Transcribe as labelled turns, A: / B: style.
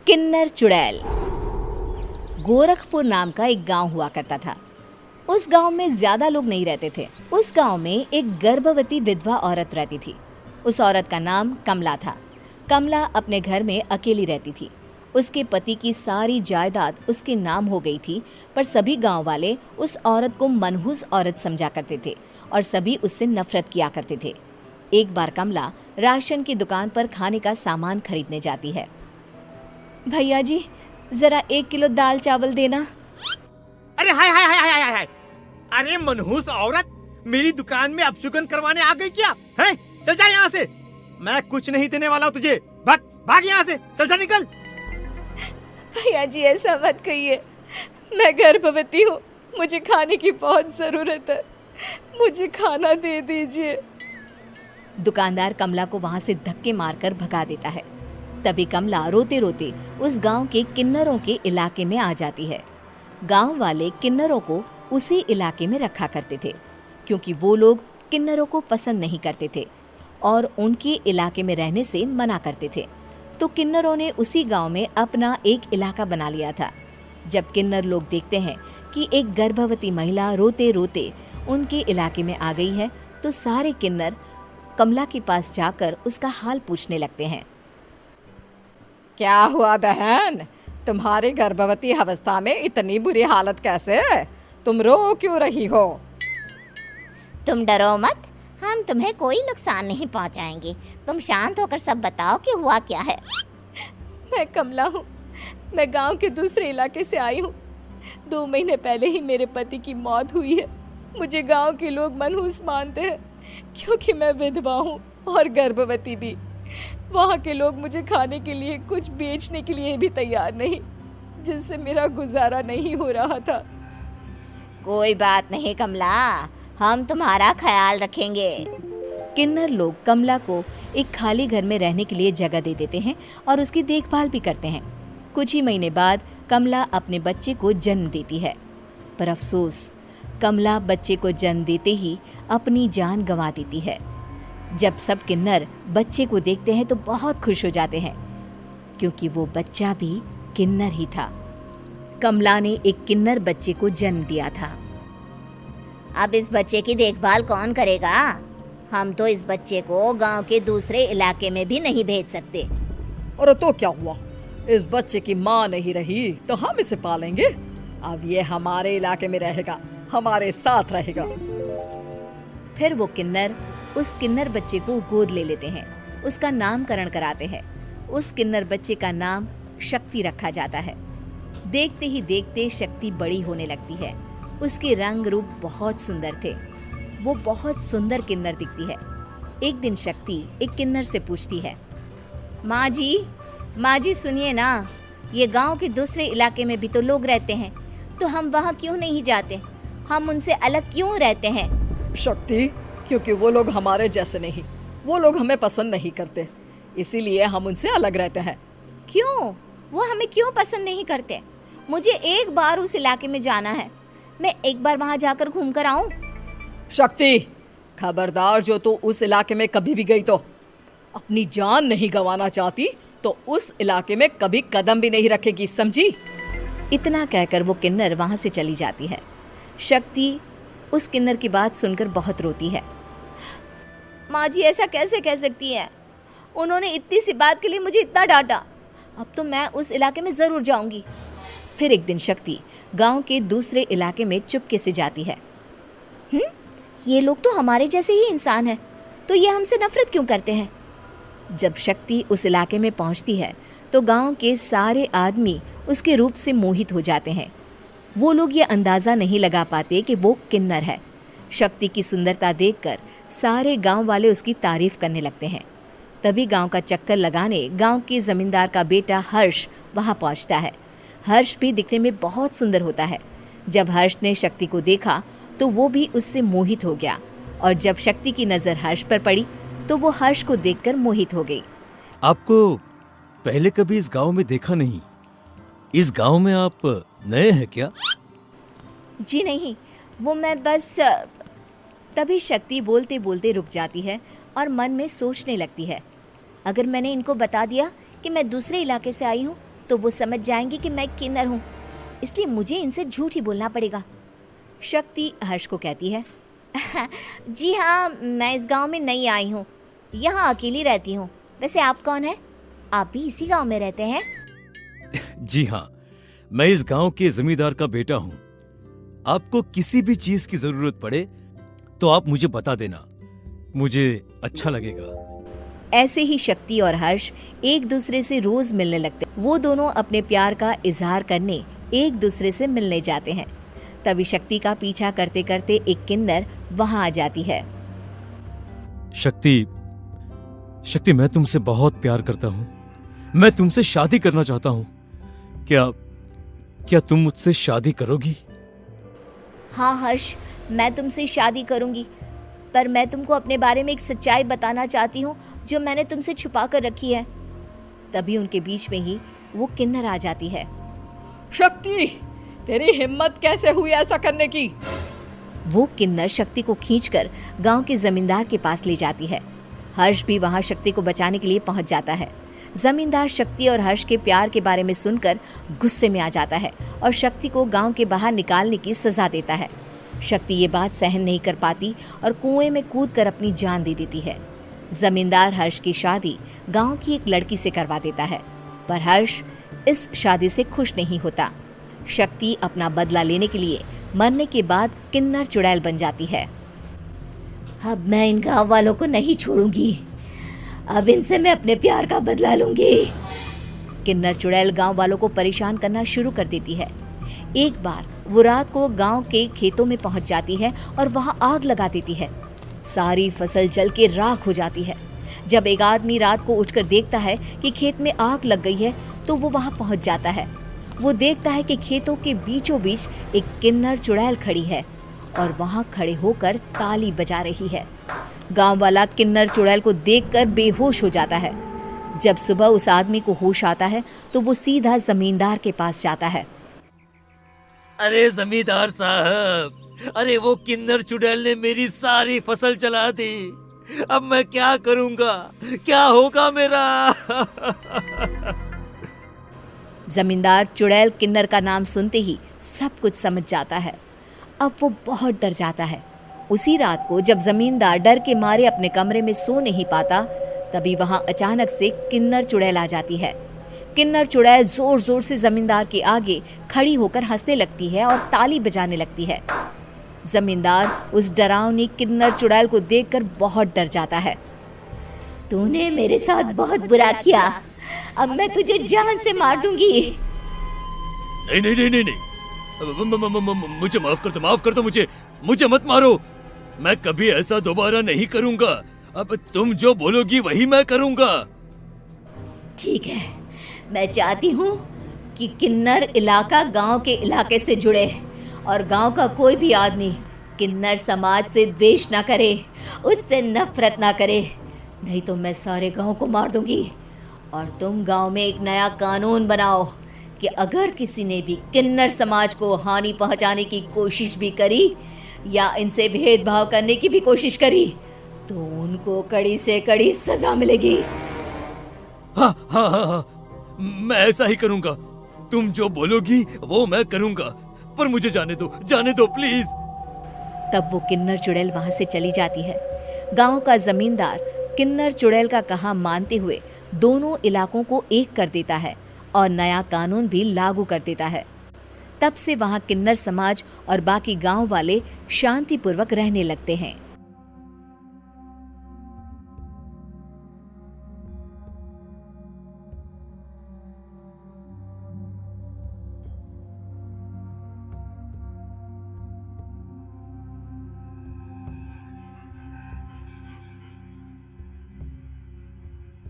A: किन्नर चुड़ैल। गोरखपुर नाम का एक गांव हुआ करता था। उस गांव में ज्यादा लोग नहीं रहते थे। उस गांव में एक गर्भवती विधवा औरत रहती थी। उस औरत का नाम कमला था। कमला अपने घर में अकेली रहती थी। उसके पति की सारी जायदाद उसके नाम हो गई थी, पर सभी गांव वाले उस औरत को मनहूस औरत समझा करते थे और सभी उससे नफरत किया करते थे। एक बार कमला राशन की दुकान पर खाने का सामान खरीदने जाती है। भैया जी, जरा 1 किलो दाल चावल देना।
B: अरे हाय हाय हाय हाय हाय! अरे मनहूस औरत, मेरी दुकान में अपशुगन करवाने आ गई क्या? हैं? चल जा यहाँ से, मैं कुछ नहीं देने वाला हूँ तुझे। भाग भाग यहाँ से, चल जा निकल।
A: भैया जी, ऐसा मत कहिए, मैं गर्भवती हूँ, मुझे खाने की बहुत जरूरत है, मुझे खाना दे दीजिए। दुकानदार कमला को वहां से धक्के मारकर भगा देता है। तभी कमला रोते रोते उस गांव के किन्नरों के इलाके में आ जाती है। गांव वाले किन्नरों को उसी इलाके में रखा करते थे, क्योंकि वो लोग किन्नरों को पसंद नहीं करते थे और उनके इलाके में रहने से मना करते थे। तो किन्नरों ने उसी गांव में अपना एक इलाका बना लिया था। जब किन्नर लोग देखते हैं कि एक गर्भवती महिला रोते रोते उनके इलाके में आ गई है, तो सारे किन्नर कमला के पास जाकर उसका हाल पूछने लगते हैं।
C: क्या हुआ बहन, तुम्हारी गर्भवती अवस्था में इतनी बुरी हालत कैसे? तुम रो क्यों रही हो?
D: तुम डरो मत, हम तुम्हें कोई नुकसान नहीं पहुंचाएंगे। तुम शांत होकर सब बताओ कि हुआ क्या है।
A: मैं कमला हूँ, मैं गांव के दूसरे इलाके से आई हूँ। 2 महीने पहले ही मेरे पति की मौत हुई है। मुझे गांव के लोग मनहूस मानते हैं, क्योंकि मैं विधवा हूँ और गर्भवती भी। वहाँ के लोग मुझे खाने के लिए कुछ बेचने के लिए भी तैयार नहीं, जिससे मेरा गुजारा नहीं हो रहा था।
D: कोई बात नहीं कमला, हम तुम्हारा ख्याल रखेंगे।
A: किन्नर लोग कमला को एक खाली घर में रहने के लिए जगह दे देते हैं और उसकी देखभाल भी करते हैं। कुछ ही महीने बाद कमला अपने बच्चे को जन्म देती है, पर अफसोस, कमला बच्चे को जन्म देते ही अपनी जान गंवा देती है। जब सब किन्नर बच्चे को देखते हैं तो बहुत खुश हो जाते हैं, क्योंकि वो बच्चा भी किन्नर ही था। कमला ने एक किन्नर बच्चे को जन्म दिया था।
D: अब इस बच्चे की देखभाल कौन करेगा? हम तो इस बच्चे को गांव के दूसरे इलाके में भी नहीं भेज सकते।
C: और तो क्या हुआ, इस बच्चे की माँ नहीं रही तो हम इसे पालेंगे। अब ये हमारे इलाके में रहेगा, हमारे साथ रहेगा।
A: फिर वो किन्नर उस किन्नर बच्चे को गोद ले लेते हैं, उसका नामकरण कराते हैं। उस किन्नर बच्चे का नाम शक्ति रखा जाता है। देखते ही देखते शक्ति बड़ी होने लगती है। उसके रंग रूप बहुत सुंदर थे। वो बहुत सुंदर किन्नर दिखती है। एक दिन शक्ति एक किन्नर से पूछती है, माँ जी सुनिए ना, ये गांव के दूसरे इलाके में भी तो लोग रहते हैं, तो हम वहाँ क्यों नहीं जाते? हम उनसे अलग क्यों रहते हैं?
C: शक्ति, क्योंकि वो लोग हमारे जैसे नहीं, वो लोग हमें पसंद नहीं करते, इसीलिए हम उनसे अलग रहते हैं।
D: क्यों? वो हमें क्यों पसंद नहीं करते? मुझे एक बार उस इलाके में जाना है, मैं एक बार वहाँ जाकर घूम कर आऊँ।
C: शक्ति, खबरदार, जो तू उस इलाके में कभी भी गई तो अपनी जान नहीं गंवाना चाहती तो उस इलाके में कभी कदम भी नहीं रखेगी, समझी?
A: इतना कहकर वो किन्नर वहाँ से चली जाती है। शक्ति उस किन्नर की बात सुनकर बहुत रोती है।
D: माँ जी, ऐसा कैसे कह सकती हैं? उन्होंने इतनी सी बात के लिए मुझे इतना डांटा। अब तो मैं उस इलाके में ज़रूर जाऊंगी।
A: फिर एक दिन शक्ति गांव के दूसरे इलाके में चुपके से जाती है।
D: ये लोग तो हमारे जैसे ही इंसान हैं, तो ये हमसे नफरत क्यों करते हैं?
A: जब शक्ति उस इलाके में पहुंचती है तो गांव के सारे आदमी उसके रूप से मोहित हो जाते हैं। वो लोग ये अंदाज़ा नहीं लगा पाते कि वो किन्नर है। शक्ति की सुंदरता देखकर सारे गांव वाले उसकी तारीफ करने लगते हैं। तभी गांव का चक्कर लगाने गांव के जमींदार का बेटा हर्ष वहां पहुंचता है। हर्ष भी दिखने में बहुत सुंदर होता है। जब हर्ष ने शक्ति को देखा तो वो भी उससे मोहित हो गया, और जब शक्ति की नज़र हर्ष पर पड़ी तो वो हर्ष को देखकर मोहित हो गई।
E: आपको पहले कभी इस गांव में देखा नहीं। इस गांव में आप नए हैं क्या?
A: जी नहीं, वो मैं बस। तभी शक्ति बोलते बोलते रुक जाती है और मन में सोचने लगती है,
D: अगर मैंने इनको बता दिया कि मैं दूसरे इलाके से आई हूँ तो वो समझ जाएंगे कि मैं किन्नर हूँ, इसलिए मुझे इनसे झूठ ही बोलना पड़ेगा।
A: शक्ति हर्ष को कहती है,
D: जी हाँ, मैं इस गांव में नई आई हूँ, यहाँ अकेली रहती हूँ। वैसे आप कौन है? आप भी इसी गांव में रहते हैं?
E: जी हाँ, मैं इस गांव के जमींदार का बेटा हूँ। आपको किसी भी चीज की जरूरत पड़े तो आप मुझे बता देना, मुझे अच्छा लगेगा।
A: ऐसे ही शक्ति और हर्ष एक दूसरे से रोज मिलने लगते। वो दोनों अपने प्यार का इजहार करने एक दूसरे से मिलने जाते हैं। तभी शक्ति का पीछा करते करते एक किन्नर वहां आ जाती है।
E: शक्ति, मैं तुमसे बहुत प्यार करता हूँ। मैं तुमसे शादी करना चाहता हूँ। क्या तुम मुझसे शादी करोगी?
D: हाँ हर्ष, मैं तुमसे शादी करूंगी, पर मैं तुमको अपने बारे में एक सच्चाई बताना चाहती हूँ जो मैंने तुमसे छुपा कर रखी है।
A: तभी उनके बीच में ही वो किन्नर आ जाती है। शक्ति, तेरी हिम्मत कैसे हुई ऐसा करने की? वो किन्नर शक्ति को खींचकर गांव के जमींदार के पास ले जाती है। हर्ष भी वहां शक्ति को बचाने के लिए पहुंच जाता है। जमींदार शक्ति और हर्ष के प्यार के बारे में सुनकर गुस्से में आ जाता है और शक्ति को गांव के बाहर निकालने की सजा देता है। शक्ति ये बात सहन नहीं कर पाती और कुएं में कूदकर अपनी जान दे देती है। जमींदार हर्ष की शादी गांव की एक लड़की से करवा देता है, पर हर्ष इस शादी से खुश नहीं होता। शक्ति अपना बदला लेने के लिए मरने के बाद किन्नर चुड़ैल बन जाती है।
D: अब मैं इन गांव वालों को नहीं छोड़ूंगी, अब इनसे मैं अपने प्यार का बदला लूंगी।
A: किन्नर चुड़ैल गांव वालों को परेशान करना शुरू कर देती है। एक बार वो रात को गांव के खेतों में पहुंच जाती है और वहां आग लगा देती है। सारी फसल जल के राख हो जाती है। जब एक आदमी रात को उठकर देखता है कि खेत में आग लग गई है तो वो वहां पहुंच जाता है। वो देखता है कि खेतों के बीचों बीच एक किन्नर चुड़ैल खड़ी है और वहां खड़े होकर ताली बजा रही है। गांव वाला किन्नर चुड़ैल को देखकर बेहोश हो जाता है। जब सुबह उस आदमी को होश आता है तो वो सीधा जमींदार के पास जाता है।
E: अरे जमींदार साहब, अरे वो किन्नर चुड़ैल ने मेरी सारी फसल जला दी। अब मैं क्या करूंगा? क्या होगा मेरा?
A: जमींदार चुड़ैल किन्नर का नाम सुनते ही सब कुछ समझ जाता है। अब वो बहुत डर जाता है। उसी रात को जब जमींदार डर के मारे अपने कमरे में सो नहीं पाता, तभी वहां अचानक से किन्नर चुड़ैल आ जाती है। किन्नर चुड़ैल जोर जोर से जमींदार के आगे खड़ी होकर हंसने लगती है और ताली बजाने लगती है। जमींदार उस डरावनी किन्नर चुड़ैल को देखकर बहुत डर जाता है।
D: तूने मेरे साथ बहुत बुरा किया, अब मैं तुझे जान से मार दूंगी।
E: नहीं नहीं नहीं नहीं नहीं, मुझे माफ कर दो, मुझे मत मारो। मैं कभी ऐसा दोबारा नहीं करूंगा। अब तुम जो बोलोगी वही मैं करूंगा।
D: ठीक है, मैं चाहती हूँ कि किन्नर इलाका गांव के इलाके से जुड़े और गांव का कोई भी आदमी किन्नर समाज से द्वेष ना करे, उससे नफरत ना करे, नहीं तो मैं सारे गांव को मार दूंगी। और तुम गांव में एक नया कानून बनाओ कि अगर किसी ने भी किन्नर समाज को हानि पहुंचाने की कोशिश भी करी या इनसे भेदभाव करने की भी कोशिश करी तो उनको कड़ी से कड़ी सजा मिलेगी।
E: हाँ हाँ हाँ हाँ, मैं ऐसा ही करूंगा। तुम जो बोलोगी वो मैं करूंगा, पर मुझे जाने दो प्लीज।
A: तब वो किन्नर चुड़ैल वहां से चली जाती है। गांव का जमींदार किन्नर चुड़ैल का कहा मानते हुए दोनों इलाकों को एक कर देता है और नया कानून भी लागू कर देता है। तब से वहां किन्नर समाज और बाकी गांव वाले शांतिपूर्वक रहने लगते हैं।